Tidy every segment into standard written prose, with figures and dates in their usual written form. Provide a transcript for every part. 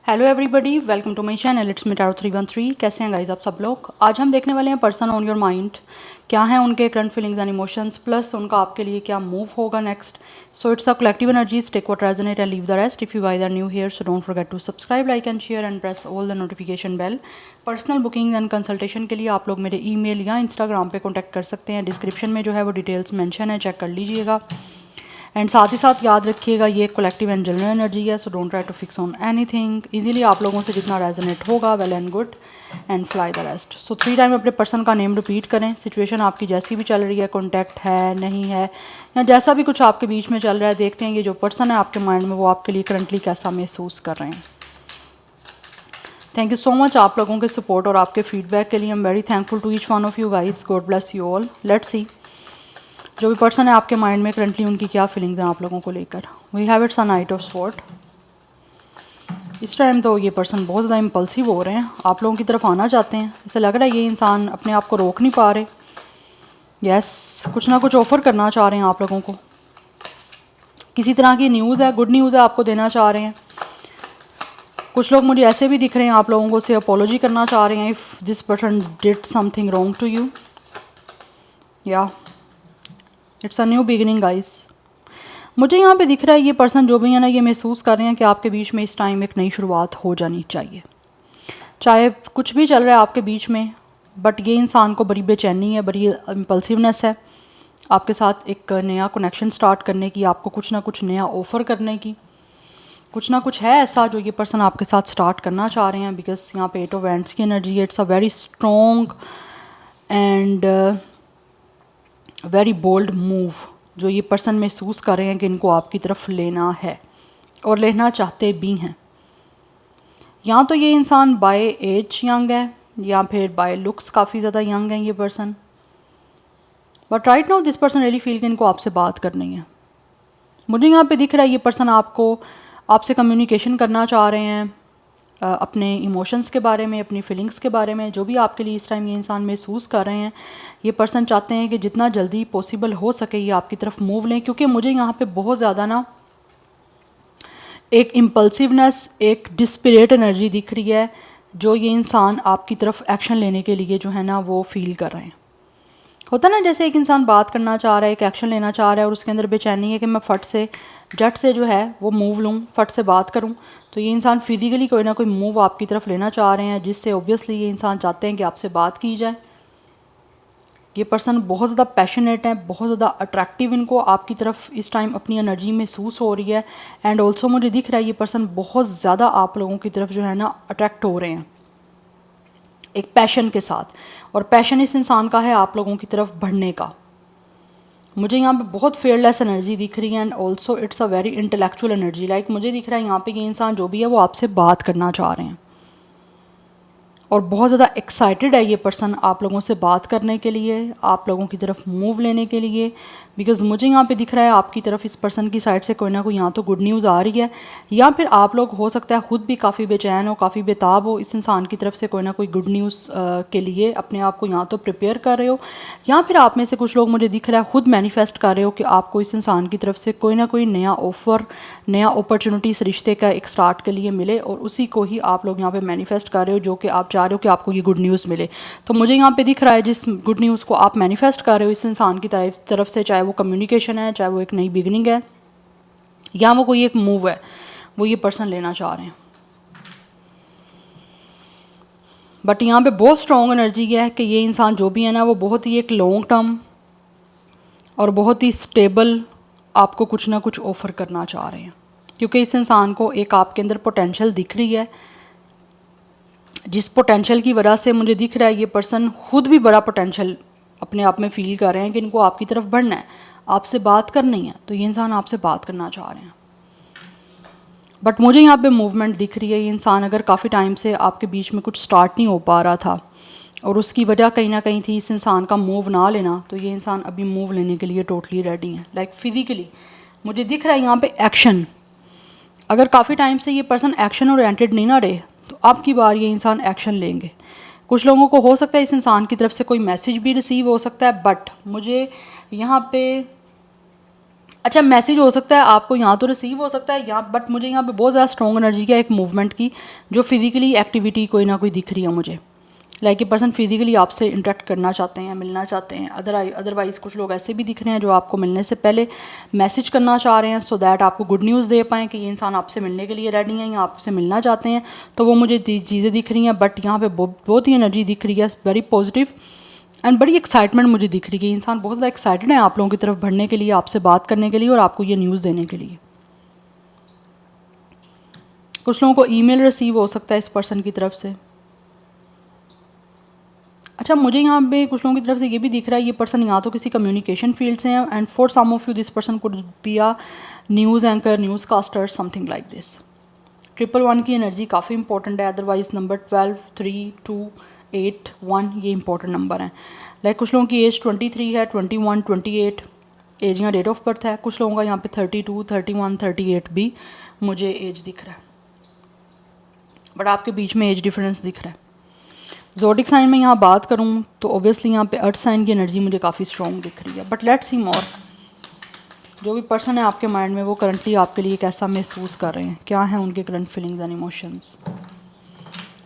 Hello everybody, welcome to my channel. It's me tarot 313। कैसे हैं guys आप सब लोग। आज हम देखने वाले हैं पर्सन ऑन योर माइंड, क्या है उनके current feelings and emotions, plus उनका आपके लिए क्या मूव होगा next. So it's a collective energies, take what resonate and leave the rest. If you guys are new here, so don't forget to subscribe, like and share and press all the notification bell. Personal booking and consultation के लिए आप लोग मेरे email या Instagram पे contact कर सकते हैं। डिस्क्रिप्शन में जो है वो डिटेल्स मेंशन है, चेक कर लीजिएगा। एंड साथ ही साथ याद रखिएगा ये कलेक्टिव एंड जनरल एनर्जी है, so don't try to fix on anything. Easily आप लोगों से जितना रेजोनेट होगा, well and good, and fly the rest. So 3 time अपने पर्सन का नेम रिपीट करें। सिचुएशन आपकी जैसी भी चल रही है, कॉन्टैक्ट है नहीं है, या जैसा भी कुछ आपके बीच में चल रहा है, देखते हैं ये जो पर्सन है आपके माइंड में वो आपके लिए करंटली कैसा महसूस कर रहे हैं। थैंक यू सो मच आप लोगों के सपोर्ट और आपके फीडबैक के लिए। I am very thankful to each one of you guys. God bless you all. Let's see जो भी पर्सन है आपके माइंड में करंटली उनकी क्या फीलिंग्स हैं आप लोगों को लेकर। We have it's a knight of sword. इस टाइम तो ये पर्सन बहुत ज़्यादा इम्पल्सिव हो रहे हैं, आप लोगों की तरफ आना चाहते हैं। ऐसे लग रहा है ये इंसान अपने आप को रोक नहीं पा रहे। यस, कुछ ना कुछ ऑफ़र करना चाह रहे हैं आप लोगों को। किसी तरह की न्यूज़ है, गुड न्यूज़ है, आपको देना चाह रहे हैं। कुछ लोग मुझे ऐसे भी दिख रहे हैं आप लोगों को से अपॉलोजी करना चाह रहे हैं if this person did something wrong to you. या it's a new beginning guys. मुझे यहाँ पे दिख रहा है ये पर्सन जो भी है ना, ये महसूस कर रहे हैं कि आपके बीच में इस टाइम एक नई शुरुआत हो जानी चाहिए। चाहे कुछ भी चल रहा है आपके बीच में, बट ये इंसान को बड़ी बेचैनी है, बड़ी इम्पल्सिवनेस है आपके साथ एक नया कनेक्शन स्टार्ट करने की, आपको कुछ ना कुछ नया ऑफ़र करने की। कुछ ना कुछ है ऐसा जो ये पर्सन आपके साथ स्टार्ट करना चाह रहे हैं, बिकॉज यहाँ पे 8 ऑफ वैंड्स की एनर्जी है। It's a very strong and very bold move जो ये पर्सन महसूस कर रहे हैं कि इनको आपकी तरफ लेना है और लेना चाहते भी हैं। या तो ये इंसान बाय एज यंग है या फिर बाय लुक्स काफ़ी ज़्यादा यंग है ये person, but right now this person really feel कि इनको आपसे बात करनी है। मुझे यहाँ पे दिख रहा है ये पर्सन आपसे कम्युनिकेशन करना चाह रहे हैं अपने इमोशंस के बारे में, अपनी फीलिंग्स के बारे में, जो भी आपके लिए इस टाइम ये इंसान महसूस कर रहे हैं। ये पर्सन चाहते हैं कि जितना जल्दी पॉसिबल हो सके ये आपकी तरफ मूव लें, क्योंकि मुझे यहाँ पे बहुत ज़्यादा ना एक इम्पल्सिवनेस, एक डिस्परेट एनर्जी दिख रही है जो ये इंसान आपकी तरफ एक्शन लेने के लिए जो है ना वो फील कर रहे हैं। होता ना जैसे एक इंसान बात करना चाह रहा है, एक एक्शन लेना चाह रहा है और उसके अंदर बेचैनी है कि मैं फट से झट से जो है वो मूव लूँ, फट से बात करूँ। तो ये इंसान फिजिकली कोई ना कोई मूव आपकी तरफ लेना चाह रहे हैं, जिससे ऑब्वियसली ये इंसान चाहते हैं कि आपसे बात की जाए। ये पर्सन बहुत ज़्यादा पैशनेट है, बहुत ज़्यादा अट्रैक्टिव इनको आपकी तरफ इस टाइम अपनी एनर्जी महसूस हो रही है। एंड ऑल्सो मुझे दिख रहा है ये पर्सन बहुत ज़्यादा आप लोगों की तरफ जो है ना अट्रैक्ट हो रहे हैं एक पैशन के साथ, और पैशन इस इंसान का है आप लोगों की तरफ बढ़ने का। मुझे यहाँ पे बहुत फेयरलेस एनर्जी दिख रही है and also it's a very intellectual energy. Like मुझे दिख रहा है यहाँ पे ये इंसान जो भी है वो आपसे बात करना चाह रहे हैं और बहुत ज़्यादा एक्साइटेड है ये पर्सन आप लोगों से बात करने के लिए, आप लोगों की तरफ मूव लेने के लिए। बिकॉज़ मुझे यहाँ पे दिख रहा है आपकी तरफ इस पर्सन की साइड से कोई ना कोई यहाँ तो गुड न्यूज़ आ रही है, या फिर आप लोग हो सकता है खुद भी काफ़ी बेचैन हो, काफ़ी बेताब हो इस इंसान की तरफ से कोई ना कोई गुड न्यूज़ के लिए अपने आप को यहाँ तो प्रिपेयर कर रहे हो, या फिर आप में से कुछ लोग मुझे दिख रहा है खुद मैनिफेस्ट कर रहे हो कि आपको इस इंसान की तरफ से कोई ना कोई नया ऑफ़र, नया अपॉर्चुनिटी इस रिश्ते का एक स्टार्ट के लिए मिले, और उसी को ही आप लोग यहाँ पे मैनिफेस्ट कर रहे हो, जो कि आप चाह रहे हो कि आपको ये गुड न्यूज़ मिले। तो मुझे यहाँ पे दिख रहा है जिस गुड न्यूज़ को आप मैनिफेस्ट कर रहे हो इस इंसान की तरफ से, चाहे वो कम्युनिकेशन है, चाहे वो एक नई बिगनिंग है, या वो कोई एक मूव है, वो ये पर्सन लेना चाह रहे हैं। बट यहाँ पे बहुत स्ट्रॉन्ग एनर्जी है कि ये इंसान जो भी है ना वो बहुत ही एक लॉन्ग टर्म और बहुत ही स्टेबल आपको कुछ ना कुछ ऑफ़र करना चाह रहे हैं, क्योंकि इस इंसान को एक आपके अंदर पोटेंशियल दिख रही है, जिस पोटेंशियल की वजह से मुझे दिख रहा है ये पर्सन खुद भी बड़ा पोटेंशियल अपने आप में फील कर रहे हैं कि इनको आपकी तरफ बढ़ना है, आपसे बात करनी है। तो ये इंसान आपसे बात करना चाह रहे हैं, बट मुझे यहाँ पे मूवमेंट दिख रही है। ये इंसान अगर काफ़ी टाइम से आपके बीच में कुछ स्टार्ट नहीं हो पा रहा था और उसकी वजह कहीं ना कहीं थी इस इंसान का मूव ना लेना, तो ये इंसान अभी मूव लेने के लिए टोटली रेडी है। लाइक फिजिकली मुझे दिख रहा है यहाँ पे एक्शन। अगर काफ़ी टाइम से ये पर्सन एक्शन ओरिएंटेड नहीं ना रहे तो अब की बार ये इंसान एक्शन लेंगे। कुछ लोगों को हो सकता है इस इंसान की तरफ से कोई मैसेज भी रिसीव हो सकता है, बट मुझे यहाँ पे अच्छा, मैसेज हो सकता है आपको यहाँ तो रिसीव हो सकता है यहाँ, बट मुझे यहाँ पे बहुत ज़्यादा स्ट्रॉन्ग एनर्जी है एक मूवमेंट की, जो फिजिकली एक्टिविटी कोई ना कोई दिख रही है मुझे। लाइक ए पर्सन फिजिकली आपसे इंटरेक्ट करना चाहते हैं, मिलना चाहते हैं। अदरवाइज़ कुछ लोग ऐसे भी दिख रहे हैं जो आपको मिलने से पहले मैसेज करना चाह रहे हैं, सो दैट आपको गुड न्यूज़ दे पाएँ कि ये इंसान आपसे मिलने के लिए रेडी हैं या आपसे मिलना चाहते हैं। तो वो मुझे चीज़ें दिख रही हैं, बट यहाँ पे बहुत ही एनर्जी दिख रही है, वेरी पॉजिटिव एंड बड़ी एक्साइटमेंट मुझे दिख रही है। इंसान बहुत ज़्यादा एक्साइटेड है आप लोगों की तरफ बढ़ने के लिए, आपसे बात करने के लिए और आपको ये न्यूज़ देने के लिए। कुछ लोगों को ईमेल रिसीव हो सकता है इस पर्सन की तरफ से। अच्छा, मुझे यहाँ पे कुछ लोगों की तरफ से ये भी दिख रहा है, ये पर्सन यहाँ तो किसी कम्युनिकेशन फील्ड से हैं, and for some of you this person could be a news anchor, newscaster, something like this. 111 की एनर्जी काफ़ी इंपॉर्टेंट है, अदरवाइज नंबर 12, 3, 2, 8, 1 ये इंपॉर्टेंट नंबर हैं। लाइक कुछ लोगों की एज 23 है, 21, 28 एज या डेट ऑफ बर्थ है। कुछ लोगों का यहाँ पे 32, 31, 38 भी मुझे एज दिख रहा है, बट आपके बीच में एज डिफरेंस दिख रहा है। ज़ोडिक साइन में यहाँ बात करूँ तो ऑब्वियसली यहाँ पे अर्थ साइन की एनर्जी मुझे काफ़ी स्ट्रॉन्ग दिख रही है, बट लेट्स सी मोर। जो भी पर्सन है आपके माइंड में, वो करंटली आपके लिए कैसा महसूस कर रहे हैं, क्या है उनके current feelings and emotions.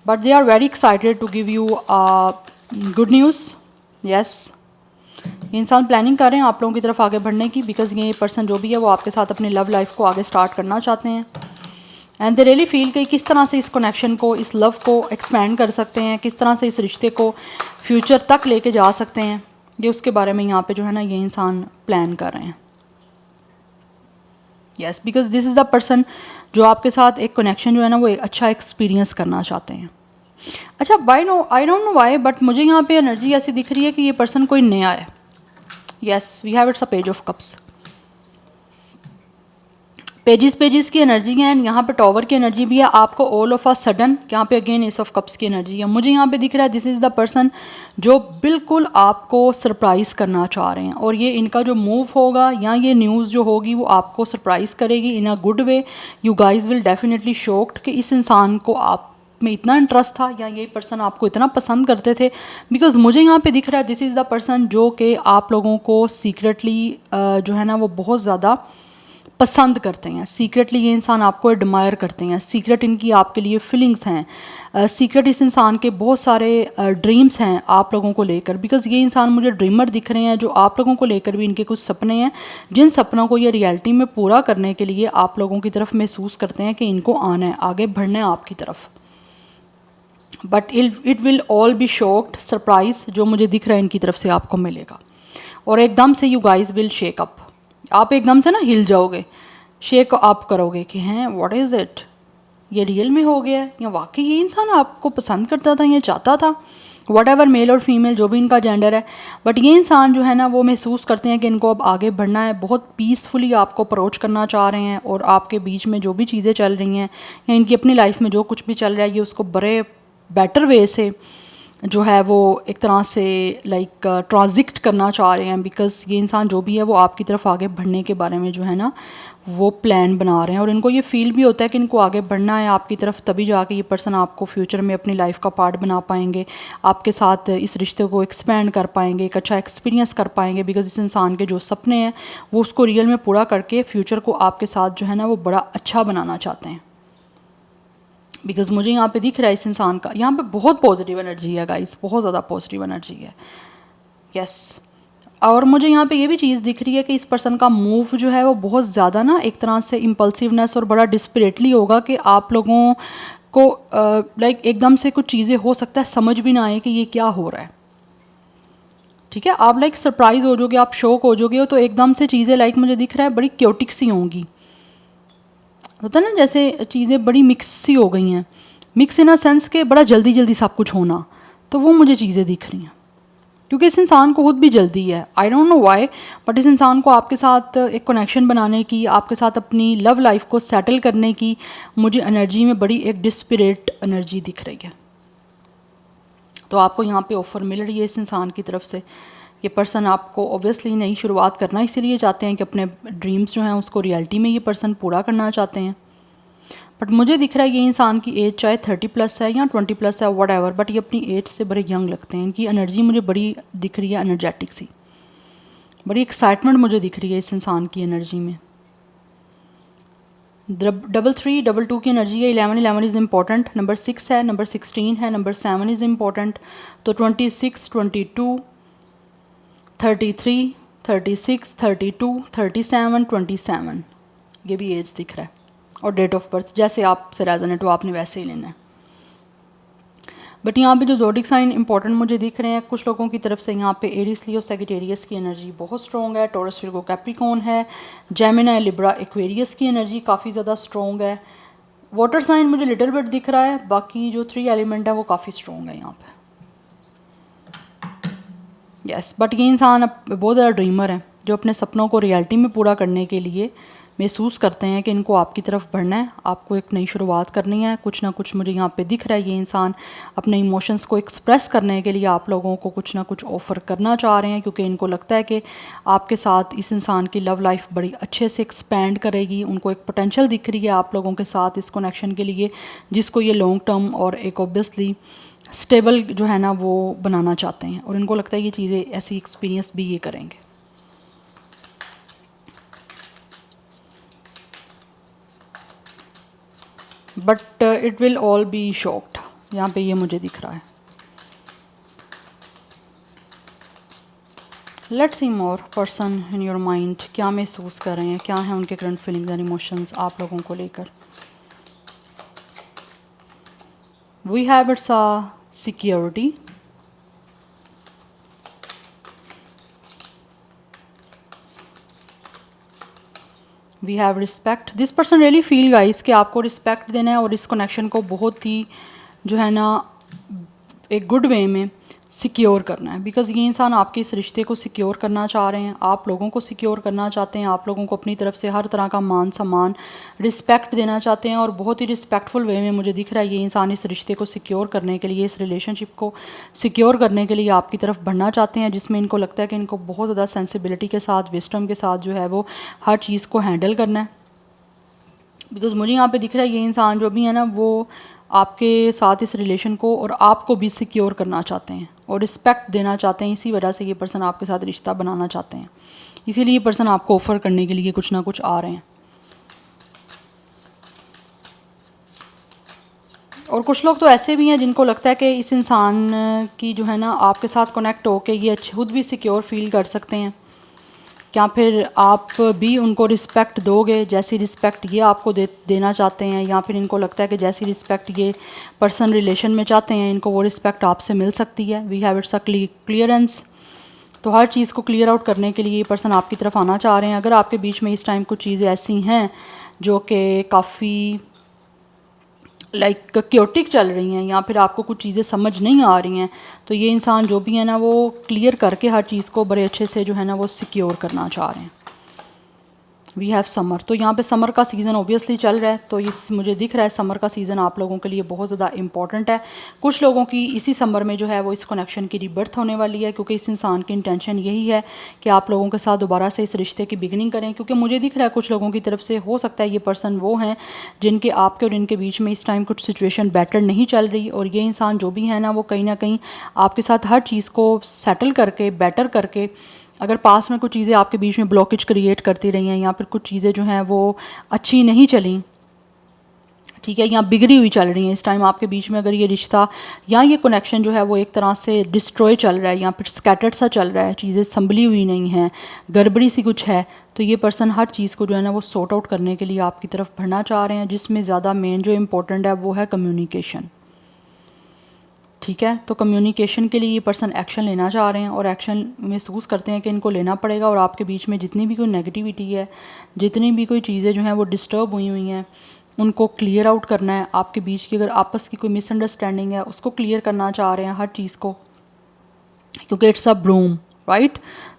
But they are very excited to give you good news. Yes, ये इंसान प्लानिंग कर रहे हैं आप लोगों की तरफ आगे बढ़ने की, बिकॉज ये पर्सन जो भी है वो आपके साथ अपनी लव लाइफ को आगे स्टार्ट करना चाहते हैं। एंड दे रियली फील कि किस तरह से इस कनेक्शन को, इस लव को एक्सपेंड कर सकते हैं, किस तरह से इस रिश्ते को फ्यूचर तक लेके जा सकते हैं, ये उसके बारे में यहाँ पे जो है ना ये इंसान प्लान कर रहे हैं। Yes, because this is the person जो आपके साथ एक कनेक्शन जो है ना वो एक अच्छा एक्सपीरियंस करना चाहते हैं। अच्छा, I don't know why, but मुझे यहाँ पे एनर्जी ऐसी दिख रही है कि ये पर्सन कोई नया है। Yes, we have it's a page of cups. Pages की एनर्जी है, यहाँ पे टॉवर की एनर्जी भी है। आपको ऑल ऑफ अ सडन यहाँ पे अगेन एस ऑफ कप्स की एनर्जी है। मुझे यहाँ पे दिख रहा है दिस इज़ द पर्सन जो बिल्कुल आपको सरप्राइज़ करना चाह रहे हैं, और ये इनका जो मूव होगा या ये न्यूज़ जो होगी वो आपको सरप्राइज़ करेगी in a good way. You guys will definitely shocked कि इस इंसान को आप में इतना इंटरेस्ट था या ये पर्सन आपको इतना पसंद करते थे। बिकॉज मुझे यहाँ पे दिख रहा है दिस इज़ द पर्सन जो कि आप लोगों को सीक्रेटली जो है ना वो बहुत ज़्यादा पसंद करते हैं। सीक्रेटली ये इंसान आपको एडमायर करते हैं, सीक्रेट इनकी आपके लिए फीलिंग्स हैं, सीक्रेट इस इंसान के बहुत सारे ड्रीम्स हैं आप लोगों को लेकर। बिकॉज ये इंसान मुझे ड्रीमर दिख रहे हैं, जो आप लोगों को लेकर भी इनके कुछ सपने हैं, जिन सपनों को ये रियलिटी में पूरा करने के लिए आप लोगों की तरफ महसूस करते हैं कि इनको आना है, आगे बढ़ना है आपकी तरफ। But it will all be shocked, surprise जो मुझे दिख रहा है इनकी तरफ से आपको मिलेगा, और एकदम से you guys will shake up. आप एकदम से ना हिल जाओगे, शेक अप करोगे कि हैं व्हाट इज़ इट, ये रियल में हो गया है या वाकई ये इंसान आपको पसंद करता था, ये चाहता था, वट एवर मेल और फीमेल जो भी इनका जेंडर है। बट ये इंसान जो है ना वो महसूस करते हैं कि इनको अब आगे बढ़ना है, बहुत पीसफुली आपको अप्रोच करना चाह रहे हैं, और आपके बीच में जो भी चीज़ें चल रही हैं या इनकी अपनी लाइफ में जो कुछ भी चल रहा है ये उसको बड़े बेटर वे से जो है वो एक तरह से लाइक ट्रांजिक्ट करना चाह रहे हैं। बिकॉज ये इंसान जो भी है वो आपकी तरफ आगे बढ़ने के बारे में जो है ना वो प्लान बना रहे हैं, और इनको ये फील भी होता है कि इनको आगे बढ़ना है आपकी तरफ, तभी जाके ये पर्सन आपको फ्यूचर में अपनी लाइफ का पार्ट बना पाएंगे, आपके साथ इस रिश्ते को एक्सपेंड कर पाएंगे, एक अच्छा एक्सपीरियंस कर पाएंगे। बिकॉज इस इंसान के जो सपने हैं वो उसको रियल में पूरा करके फ्यूचर को आपके साथ जो है ना वो बड़ा अच्छा बनाना चाहते हैं। बिकॉज मुझे यहाँ पे दिख रहा है इस इंसान का यहाँ पे बहुत पॉजिटिव एनर्जी है गाइस, बहुत ज़्यादा पॉजिटिव एनर्जी है। यस, और मुझे यहाँ पे ये भी चीज़ दिख रही है कि इस पर्सन का मूव जो है वो बहुत ज़्यादा ना एक तरह से इम्पल्सिवनेस और बड़ा डिस्परेटली होगा कि आप लोगों को लाइक एकदम से कुछ चीज़ें हो सकता है समझ भी ना आए कि ये क्या हो रहा है। ठीक है, आप लाइक सरप्राइज हो जाओगे, आप शॉक हो जाओगे, तो एकदम से चीज़ें लाइक मुझे दिख रहा है बड़ी क्योटिक सी होंगी। होता है ना जैसे चीज़ें बड़ी मिक्स सी हो गई हैं, मिक्स इन अ सेंस के बड़ा जल्दी जल्दी सब कुछ होना, तो वो मुझे चीज़ें दिख रही हैं। क्योंकि इस इंसान को खुद भी जल्दी है, I don't know why, but इस इंसान को आपके साथ एक कनेक्शन बनाने की, आपके साथ अपनी लव लाइफ को सेटल करने की मुझे एनर्जी में बड़ी एक डिस्पिरेट एनर्जी दिख रही है। तो आपको यहाँ पे ऑफ़र मिल रही है इस इंसान की तरफ से। ये पर्सन आपको ऑब्वियसली नई शुरुआत करना इसीलिए चाहते हैं कि अपने ड्रीम्स जो हैं उसको रियलिटी में ये पर्सन पूरा करना चाहते हैं। बट मुझे दिख रहा है ये इंसान की एज चाहे 30+ है या 20+ है वट एवर, बट ये अपनी एज से बड़े यंग लगते हैं। इनकी एनर्जी मुझे बड़ी दिख रही है एनर्जेटिक सी। बड़ी एक्साइटमेंट मुझे दिख रही है इस इंसान की एनर्जी में। 3 2 की एनर्जी है। 11 इज़ इम्पॉर्टेंट। नंबर 6 है, नंबर 16 है, नंबर 7 इज़ इम्पॉर्टेंट। तो 26 22 33 36 32 37 27 ये भी एज दिख रहा है, और डेट ऑफ बर्थ जैसे आपसे रेजोनेट हो आपने वैसे ही लेना है। बट यहाँ पे जो ज़ोडिक साइन इंपॉर्टेंट मुझे दिख रहे हैं कुछ लोगों की तरफ से, यहाँ पे एरीज लियो सैजिटेरियस की एनर्जी बहुत स्ट्रॉन्ग है, टॉरस विर्गो कैप्रिकॉर्न है, जेमिनी लिब्रा एक्वेरियस की एनर्जी काफ़ी ज़्यादा स्ट्रॉन्ग है। वाटर साइन मुझे लिटिल बिट दिख रहा है, बाकी जो 3 एलिमेंट है वो काफ़ी स्ट्रॉन्ग है यहाँ पे। यस, बट ये इंसान अब बहुत ज़्यादा ड्रीमर है जो अपने सपनों को रियलिटी में पूरा करने के लिए महसूस करते हैं कि इनको आपकी तरफ बढ़ना है, आपको एक नई शुरुआत करनी है। कुछ ना कुछ मुझे यहाँ पे दिख रहा है ये इंसान अपने इमोशंस को एक्सप्रेस करने के लिए आप लोगों को कुछ ना कुछ ऑफ़र करना चाह रहे हैं, क्योंकि इनको लगता है कि आपके साथ इस इंसान की लव लाइफ बड़ी अच्छे से एक्सपैंड करेगी। उनको एक पोटेंशियल दिख रही है आप लोगों के साथ इस कनेक्शन के लिए, जिसको ये लॉन्ग टर्म और एक ऑब्वियसली स्टेबल जो है ना वो बनाना चाहते हैं, और इनको लगता है ये चीज़ें ऐसी एक्सपीरियंस भी ये करेंगे। But it will all be shocked, यहाँ पे ये मुझे दिख रहा है। Let's see more person in your mind क्या महसूस कर रहे हैं, क्या है उनके करंट फीलिंग्स एंड इमोशंस आप लोगों को लेकर। We have it's a security, we have respect. This person really feel guys कि आपको रिस्पेक्ट देना है और इस कनेक्शन को बहुत ही जो है ना एक गुड वे में सिक्योर करना है, बिकॉज़ ये इंसान आपके इस रिश्ते को सिक्योर करना चाह रहे हैं, आप लोगों को सिक्योर करना चाहते हैं, आप लोगों को अपनी तरफ से हर तरह का मान सम्मान रिस्पेक्ट देना चाहते हैं, और बहुत ही रिस्पेक्टफुल वे में मुझे दिख रहा है ये इंसान इस रिश्ते को सिक्योर करने के लिए, इस रिलेशनशिप को सिक्योर करने के लिए आपकी तरफ बढ़ना चाहते हैं, जिसमें इनको लगता है कि इनको बहुत ज़्यादा सेंसिबिलिटी के साथ, विस्डम के साथ जो है वो हर चीज़ को हैंडल करना है। बिकॉज़ मुझे यहाँ पे दिख रहा है ये इंसान जो भी है ना वो आपके साथ इस रिलेशन को और आपको भी सिक्योर करना चाहते हैं और रिस्पेक्ट देना चाहते हैं। इसी वजह से ये पर्सन आपके साथ रिश्ता बनाना चाहते हैं, इसीलिए ये पर्सन आपको ऑफ़र करने के लिए कुछ ना कुछ आ रहे हैं। और कुछ लोग तो ऐसे भी हैं जिनको लगता है कि इस इंसान की जो है ना आपके साथ कनेक्ट होकर ये खुद भी सिक्योर फील कर सकते हैं, क्या फिर आप भी उनको रिस्पेक्ट दोगे जैसी रिस्पेक्ट ये आपको देना चाहते हैं, या फिर इनको लगता है कि जैसी रिस्पेक्ट ये पर्सन रिलेशन में चाहते हैं इनको वो रिस्पेक्ट आपसे मिल सकती है। We have it's a clearance. तो हर चीज़ को क्लियर आउट करने के लिए ये पर्सन आपकी तरफ आना चाह रहे हैं। अगर आपके बीच में इस टाइम कुछ चीज़ें ऐसी हैं जो कि काफ़ी लाइक क्योटिक चल रही हैं, या फिर आपको कुछ चीज़ें समझ नहीं आ रही हैं, तो ये इंसान जो भी है ना वो क्लियर करके हर चीज़ को बड़े अच्छे से जो है ना वो सिक्योर करना चाह रहे हैं। We have summer. तो यहाँ पे समर का सीज़न ऑब्वियसली चल रहा है, तो इस मुझे दिख रहा है समर का सीज़न आप लोगों के लिए बहुत ज़्यादा इंपॉर्टेंट है। कुछ लोगों की इसी समर में जो है वो इस कनेक्शन की रीबर्थ होने वाली है, क्योंकि इस इंसान की इंटेंशन यही है कि आप लोगों के साथ दोबारा से इस रिश्ते की बिगनिंग करें। क्योंकि मुझे दिख रहा है कुछ लोगों की तरफ से हो सकता है ये पर्सन वो हैं जिनके आपके और इनके बीच में इस टाइम कुछ सिचुएशन बेटर नहीं चल रही, और ये इंसान जो भी है ना वो कहीं ना कहीं आपके साथ हर चीज़ को सेटल करके बेटर करके, अगर पास में कुछ चीज़ें आपके बीच में ब्लॉकेज क्रिएट करती रही हैं या फिर कुछ चीज़ें जो हैं वो अच्छी नहीं चली, ठीक है, या बिगड़ी हुई चल रही हैं इस टाइम आपके बीच में, अगर ये रिश्ता या ये कनेक्शन जो है वो एक तरह से डिस्ट्रॉय चल रहा है या फिर स्कैटर्ड सा चल रहा है, चीज़ें संभली हुई नहीं हैं, गड़बड़ी सी कुछ है, तो ये पर्सन हर चीज़ को जो है ना वो सॉर्ट आउट करने के लिए आपकी तरफ बढ़ना चाह रहे हैं, जिसमें ज़्यादा मेन जो इम्पोर्टेंट है वो है कम्युनिकेशन। ठीक है, तो कम्युनिकेशन के लिए ये पर्सन एक्शन लेना चाह रहे हैं और एक्शन महसूस करते हैं कि इनको लेना पड़ेगा, और आपके बीच में जितनी भी कोई नेगेटिविटी है, जितनी भी कोई चीज़ें जो हैं वो डिस्टर्ब हुई हुई हैं, उनको क्लियर आउट करना है। आपके बीच की अगर आपस की कोई मिसअंडरस्टैंडिंग है उसको क्लियर करना चाह रहे हैं हर चीज़ को, क्योंकि इट्स अ ब्रूम, राइट।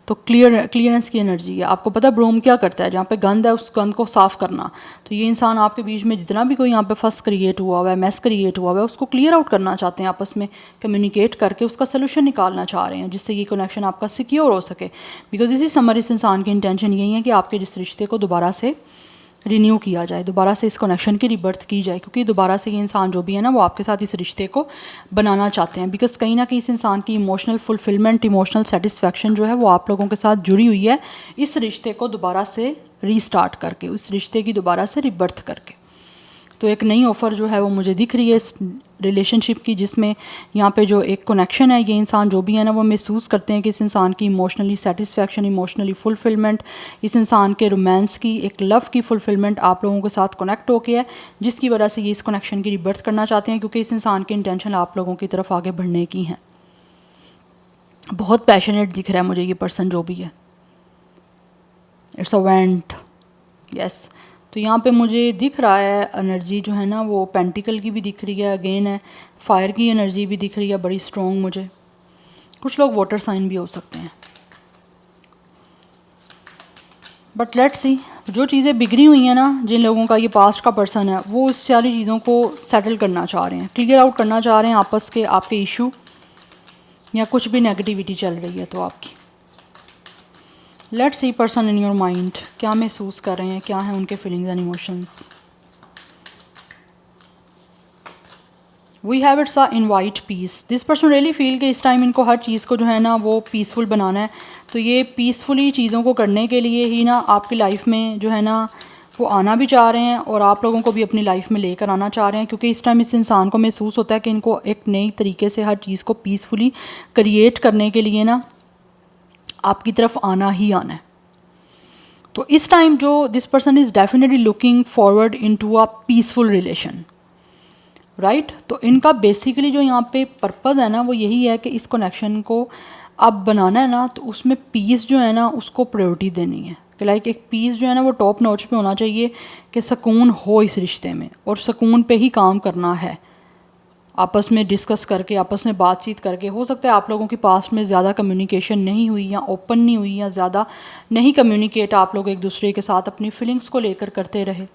तो क्लियरेंस की एनर्जी है। आपको पता है ब्रूम क्या करता है, जहाँ पे गंद है उस गंद को साफ़ करना। तो ये इंसान आपके बीच में जितना भी कोई यहाँ पे फस क्रिएट हुआ हुआ है, मैस क्रिएट हुआ हुआ है, उसको क्लियर आउट करना चाहते हैं, आपस में कम्युनिकेट करके उसका सोल्यूशन निकालना चाह रहे हैं, जिससे ये कनेक्शन आपका सिक्योर हो सके। बिकॉज इसी समर इस इंसान की इंटेंशन यही है कि आपके जिस रिश्ते को दोबारा से रिन्यू किया जाए, दोबारा से इस कनेक्शन की रिबर्थ की जाए, क्योंकि दोबारा से ये इंसान जो भी है ना वो आपके साथ इस रिश्ते को बनाना चाहते हैं। बिकॉज कहीं ना कहीं इस इंसान की इमोशनल फुलफिलमेंट, इमोशनल सेटिस्फैक्शन जो है वो आप लोगों के साथ जुड़ी हुई है इस रिश्ते को दोबारा से रीस्टार्ट करके, उस रिश्ते की दोबारा से रिबर्थ करके। तो एक नई ऑफ़र जो है वो मुझे दिख रही है इस रिलेशनशिप की, जिसमें यहाँ पे जो एक कनेक्शन है, ये इंसान जो भी है ना वो महसूस करते हैं कि इस इंसान की इमोशनली सेटिस्फैक्शन, इमोशनली फुलफिलमेंट, इस इंसान के रोमांस की, एक लव की फुलफिलमेंट आप लोगों के साथ कनेक्ट होके है, जिसकी वजह से ये इस कनेक्शन की रिबर्थ करना चाहते हैं, क्योंकि इस इंसान की इंटेंशन आप लोगों की तरफ आगे बढ़ने की हैं। बहुत पैशनेट दिख रहा है मुझे ये पर्सन जो भी है। It's a went, yes. तो यहाँ पे मुझे दिख रहा है एनर्जी जो है ना वो पेंटिकल की भी दिख रही है, अगेन है फायर की एनर्जी भी दिख रही है बड़ी स्ट्रॉन्ग मुझे। कुछ लोग वाटर साइन भी हो सकते हैं, बट लेट्स सी। जो चीज़ें बिगड़ी हुई हैं ना, जिन लोगों का ये पास्ट का पर्सन है वो उस सारी चीज़ों को सेटल करना चाह रहे हैं, क्लियर आउट करना चाह रहे हैं आपस के आपके इशू, या कुछ भी नेगेटिविटी चल रही है तो आपकी। Let's see person in your mind क्या महसूस कर रहे हैं, क्या है उनके feelings and emotions. We have it's a invite peace. This person really feel कि इस टाइम इनको हर चीज़ को जो है ना वो पीसफुल बनाना है। तो ये पीसफुली चीज़ों को करने के लिए ही ना आपकी लाइफ में जो है ना वो आना भी चाह रहे हैं, और आप लोगों को भी अपनी लाइफ में लेकर आना चाह रहे हैं, क्योंकि इस टाइम इस इंसान को महसूस होता है कि इनको एक नई तरीके से हर चीज़ को पीसफुली क्रिएट करने के लिए ना आपकी तरफ आना ही आना है। तो इस टाइम जो this person is definitely looking forward into a peaceful relation, right. तो इनका बेसिकली जो यहाँ पे पर्पज़ है ना वो यही है कि इस कनेक्शन को अब बनाना है ना, तो उसमें पीस जो है ना उसको प्रायोरिटी देनी है, कि लाइक एक पीस जो है ना वो टॉप नॉच पे होना चाहिए, कि सुकून हो इस रिश्ते में, और सुकून पे ही काम करना है, आपस में डिस्कस करके, आपस में बातचीत करके। हो सकता है आप लोगों की पास्ट में ज़्यादा कम्युनिकेशन नहीं हुई, या ओपन नहीं हुई, या ज़्यादा नहीं कम्युनिकेट आप लोग एक दूसरे के साथ अपनी फीलिंग्स को लेकर करते रहे।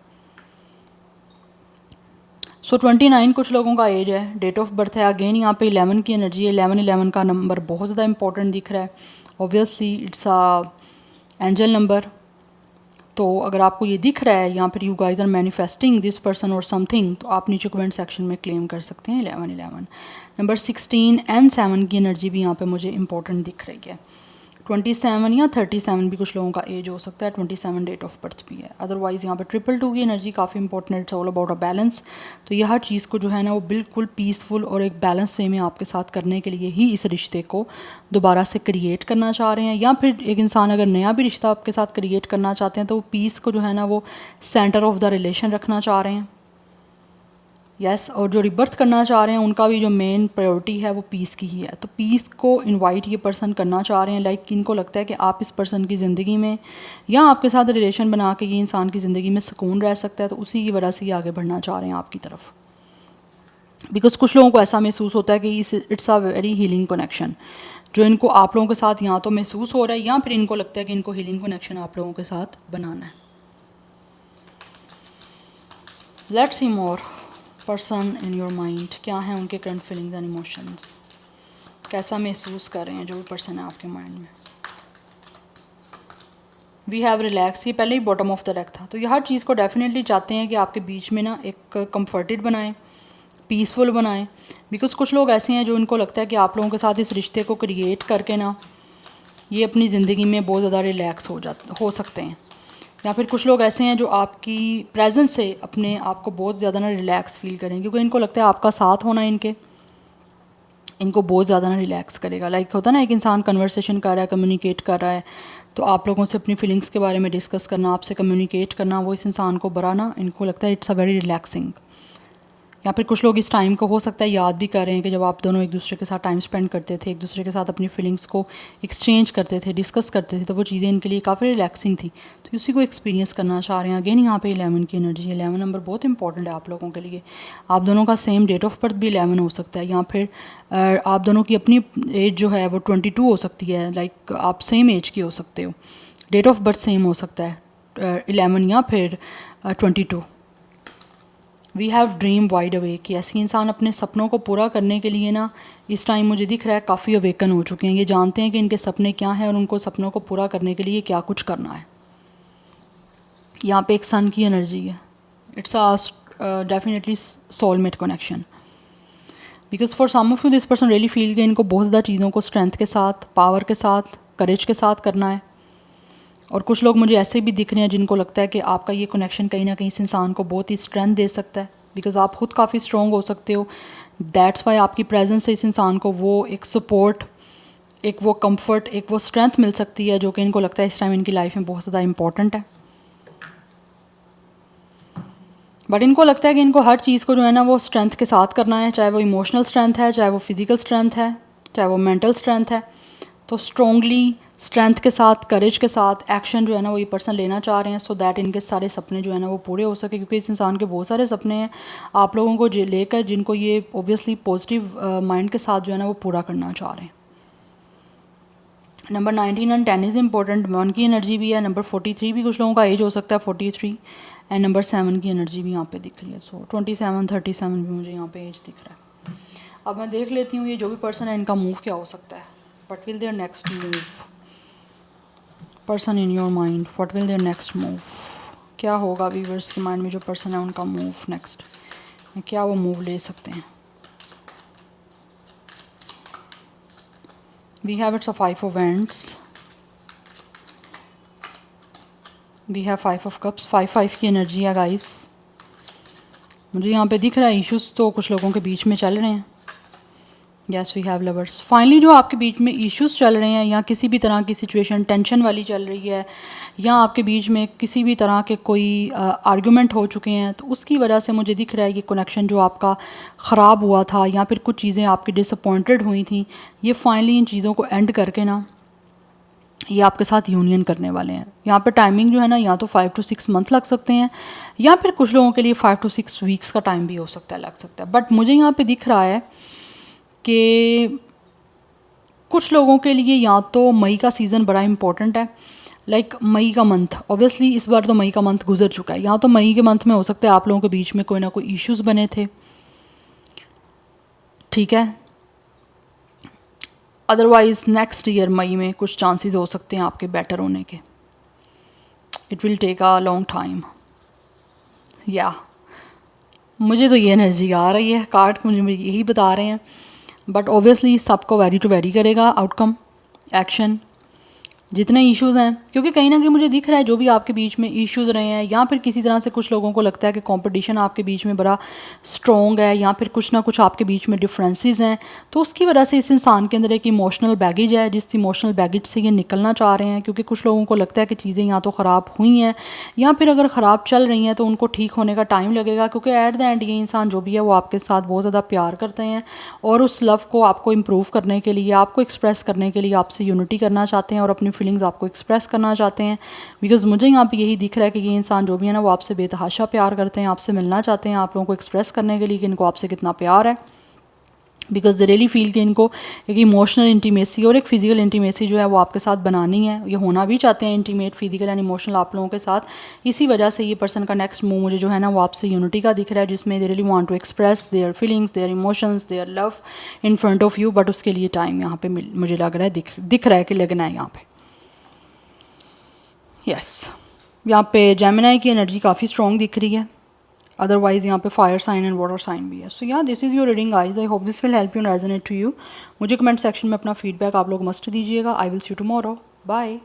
सो 29 कुछ लोगों का एज है, डेट ऑफ बर्थ है, अगेन यहाँ पे 11 की एनर्जी है। 11 का नंबर बहुत ज़्यादा इंपॉर्टेंट दिख रहा है, obviously it's a angel number. तो अगर आपको ये दिख रहा है यहाँ पर you guys are manifesting this person और समथिंग, तो आप नीचे कमेंट सेक्शन में क्लेम कर सकते हैं 11 नंबर। 16 एंड 7 की एनर्जी भी यहाँ पे मुझे इंपॉर्टेंट दिख रही है। 27 या 37 भी कुछ लोगों का एज हो सकता है, 27 डेट ऑफ बर्थ भी है। अदरवाइज़ यहाँ पे 222 की एनर्जी काफ़ी इंपॉर्टेंट है, it's all about a balance. तो ये हर चीज़ को जो है ना वो बिल्कुल पीसफुल और एक बैलेंस वे में आपके साथ करने के लिए ही इस रिश्ते को दोबारा से क्रिएट करना चाह रहे हैं, या फिर एक इंसान अगर नया भी रिश्ता आपके साथ क्रिएट करना चाहते हैं तो वो पीस को जो है ना वो सेंटर ऑफ द रिलेशन रखना चाह रहे हैं। यस, और जो रिबर्थ करना चाह रहे हैं उनका भी जो मेन प्रायोरिटी है वो पीस की ही है। तो पीस को इनवाइट ये पर्सन करना चाह रहे हैं, लाइक इनको लगता है कि आप इस पर्सन की ज़िंदगी में या आपके साथ रिलेशन बना के ये इंसान की ज़िंदगी में सुकून रह सकता है, तो उसी की वजह से ये आगे बढ़ना चाह रहे हैं आपकी तरफ। बिकॉज कुछ लोगों को ऐसा महसूस होता है कि it's a very healing connection जो इनको आप लोगों के साथ यहाँ तो महसूस हो रहा है, या फिर इनको लगता है कि इनको हीलिंग कनेक्शन आप लोगों के साथ बनाना है। Let's see more person in your mind, क्या है उनके करंट फीलिंग्स एंड इमोशंस, कैसा महसूस कर रहे हैं जो भी पर्सन है आपके माइंड में। वी हैव रिलैक्स, ये पहले ही बॉटम ऑफ द डेक था। तो ये हर चीज़ को डेफिनेटली चाहते हैं कि आपके बीच में ना एक कंफर्टेड बनाएं, पीसफुल बनाएं। बिकॉज कुछ लोग ऐसे हैं जो इनको लगता है कि आप लोगों के साथ इस रिश्ते को क्रिएट करके ना ये अपनी ज़िंदगी में बहुत ज़्यादा रिलैक्स हो सकते हैं, या फिर कुछ लोग ऐसे हैं जो आपकी प्रेजेंस से अपने आप को बहुत ज़्यादा ना रिलैक्स फील करें, क्योंकि इनको लगता है आपका साथ होना इनको बहुत ज़्यादा ना रिलैक्स करेगा। लाइक होता है ना, एक इंसान कन्वर्सेशन कर रहा है, कम्युनिकेट कर रहा है, तो आप लोगों से अपनी फीलिंग्स के बारे में डिस्कस करना, आपसे कम्युनिकेट करना, वो इस इंसान को बड़ा ना इनको लगता है इट्स अ वेरी रिलैक्सिंग। या फिर कुछ लोग इस टाइम को हो सकता है याद भी कर रहे हैं कि जब आप दोनों एक दूसरे के साथ टाइम स्पेंड करते थे, एक दूसरे के साथ अपनी फीलिंग्स को एक्सचेंज करते थे, डिस्कस करते थे, तो वो चीज़ें इनके लिए काफ़ी रिलैक्सिंग थी, तो उसी को एक्सपीरियंस करना चाह रहे हैं। अगेन यहाँ पे 11 की एनर्जी है, 11 नंबर बहुत इंपॉर्टेंट है आप लोगों के लिए। आप दोनों का सेम डेट ऑफ बर्थ भी 11 हो सकता है, या फिर आप दोनों की अपनी एज जो है वो 22 हो सकती है, लाइक आप सेम एज की हो सकते हो, डेट ऑफ बर्थ सेम हो सकता है 11 या फिर 22। We have dream wide awake, ऐसे इंसान अपने सपनों को पूरा करने के लिए ना इस टाइम मुझे दिख रहा है काफ़ी अवेकन हो चुके हैं। ये जानते हैं कि इनके सपने क्या हैं और उनको सपनों को पूरा करने के लिए क्या कुछ करना है। यहाँ पे एक सन की एनर्जी है. It's a definitely soulmate connection. Because for some of you this person really feel कि इनको बहुत ज़्यादा चीज़ों को स्ट्रेंथ के साथ, पावर के साथ, करेज के साथ करना है. और कुछ लोग मुझे ऐसे भी दिख रहे हैं जिनको लगता है कि आपका ये कनेक्शन कहीं ना कहीं इस इंसान को बहुत ही स्ट्रेंथ दे सकता है. बिकॉज आप खुद काफ़ी स्ट्रॉन्ग हो सकते हो. दैट्स वाई आपकी प्रेजेंस से इस इंसान को वो एक सपोर्ट, एक वो कंफर्ट, एक वो स्ट्रेंथ मिल सकती है जो कि इनको लगता है इस टाइम इनकी लाइफ में बहुत ज़्यादा इंपॉर्टेंट है. बट इनको लगता है कि इनको हर चीज़ को जो है ना वो स्ट्रेंथ के साथ करना है, चाहे वो इमोशनल स्ट्रेंथ है, चाहे वो फिज़िकल स्ट्रेंथ है, चाहे वो मेंटल स्ट्रेंथ है. तो स्ट्रॉन्गली स्ट्रेंथ के साथ, करेज के साथ एक्शन जो है ना वो ये पर्सन लेना चाह रहे हैं सो दैट इनके सारे सपने जो है ना वो पूरे हो सके. क्योंकि इस इंसान के बहुत सारे सपने हैं आप लोगों को लेकर जिनको ये ऑब्वियसली पॉजिटिव माइंड के साथ जो है ना वो पूरा करना चाह रहे हैं. Number 19 and 10 is important. 1 की एनर्जी भी है. नंबर 43 भी कुछ लोगों का एज हो सकता है 43. एंड नंबर 7 की एनर्जी भी यहाँ पे दिख रही है. सो 27, 37 भी मुझे यहाँ पे एज दिख रहा है. अब मैं देख लेती हूँ ये जो भी पर्सन है इनका मूव क्या हो सकता है. What will their next move. Person in your mind, what will their next move. क्या होगा व्यूअर्स के माइंड में जो पर्सन है उनका मूव नेक्स्ट, क्या वो मूव ले सकते हैं. We have it's a 5 of wands. We have 5 of cups. 5 की एनर्जी है गाइस. मुझे यहाँ पे दिख रहा है इश्यूज तो कुछ लोगों के बीच में चल रहे हैं. Yes we have lovers. Finally जो आपके बीच में इश्यूज चल रहे हैं या किसी भी तरह की सिचुएशन टेंशन वाली चल रही है या आपके बीच में किसी भी तरह के कोई आर्गुमेंट हो चुके हैं तो उसकी वजह से मुझे दिख रहा है कि कनेक्शन जो आपका ख़राब हुआ था या फिर कुछ चीज़ें आपकी डिसअपॉइंटेड हुई थी, ये फाइनली इन चीज़ों को एंड करके ना ये आपके साथ यूनियन करने वाले हैं. यहाँ पे टाइमिंग जो है ना या तो 5 to 6 मंथ लग सकते हैं या फिर कुछ लोगों के लिए 5 to 6 वीक्स का टाइम भी हो सकता है, लग सकता है. बट मुझे यहाँ पे दिख रहा है कि कुछ लोगों के लिए या तो मई का सीज़न बड़ा इंपॉर्टेंट है. लाइक मई का मंथ, ऑब्वियसली इस बार तो मई का मंथ गुजर चुका है. या तो मई के मंथ में हो सकता है आप लोगों के बीच में कोई ना कोई इश्यूज़ बने थे, ठीक है. अदरवाइज़ नेक्स्ट ईयर मई में कुछ चांसेस हो सकते हैं आपके बेटर होने के. It will take a long time. या मुझे तो ये एनर्जी आ रही है, कार्ड मुझे यही बता रहे हैं. बट ऑब्वियसली सबको वेरी टू वेरी करेगा आउटकम, एक्शन, जितने इश्यूज़ हैं. क्योंकि कहीं ना कहीं मुझे दिख रहा है जो भी आपके बीच में इश्यूज़ रहे हैं या फिर किसी तरह से कुछ लोगों को लगता है कि कंपटीशन आपके बीच में बड़ा स्ट्रॉन्ग है या फिर कुछ ना कुछ आपके बीच में डिफरेंसेस हैं, तो उसकी वजह से इस इंसान के अंदर एक इमोशनल बैगेज है जिस इमोशनल बैगेज से ये निकलना चाह रहे हैं. क्योंकि कुछ लोगों को लगता है कि चीज़ें या तो ख़राब हुई हैं या फिर अगर ख़राब चल रही हैं तो उनको ठीक होने का टाइम लगेगा. क्योंकि एट द एंड ये इंसान जो भी है वो आपके साथ बहुत ज़्यादा प्यार करते हैं और उस लव को आपको इम्प्रूव करने के लिए, आपको एक्सप्रेस करने के लिए आपसे यूनिटी करना चाहते हैं और अपनी फीलिंग्स आपको एक्सप्रेस करना चाहते हैं. बिकॉज मुझे यहाँ पे यही दिख रहा है कि ये इंसान जो भी है ना वो आपसे बेतहाशा प्यार करते हैं, आपसे मिलना चाहते हैं आप लोगों को एक्सप्रेस करने के लिए कि इनको आपसे कितना प्यार है. बिकॉज दे रियली फील कि इनको एक इमोशनल इंटीमेसी और एक फ़िज़िकल इंटीमेसी जो है वो आपके साथ बनानी है. ये होना भी चाहते हैं इंटीमेट, फिजिकल एंड इमोशनल आप लोगों के साथ. इसी वजह से ये पर्सन का नेक्स्ट मूव मुझे जो है ना वो आपसे यूनिटी का दिख रहा है जिसमें they really want to express their feelings, their emotions, their love in front of you. But उसके लिए टाइम यहाँ पे मुझे लग रहा है दिख रहा है कि लगना है यहाँ पे. यस यहाँ पे जेमिनी की एनर्जी काफ़ी स्ट्रॉन्ग दिख रही है. अदरवाइज यहाँ पे fire sign and water sign भी है. So yeah this is your reading guys. I hope this will help you and resonate to you. मुझे कमेंट सेक्शन में अपना फीडबैक आप लोग मस्ट दीजिएगा. I will see you tomorrow. Bye.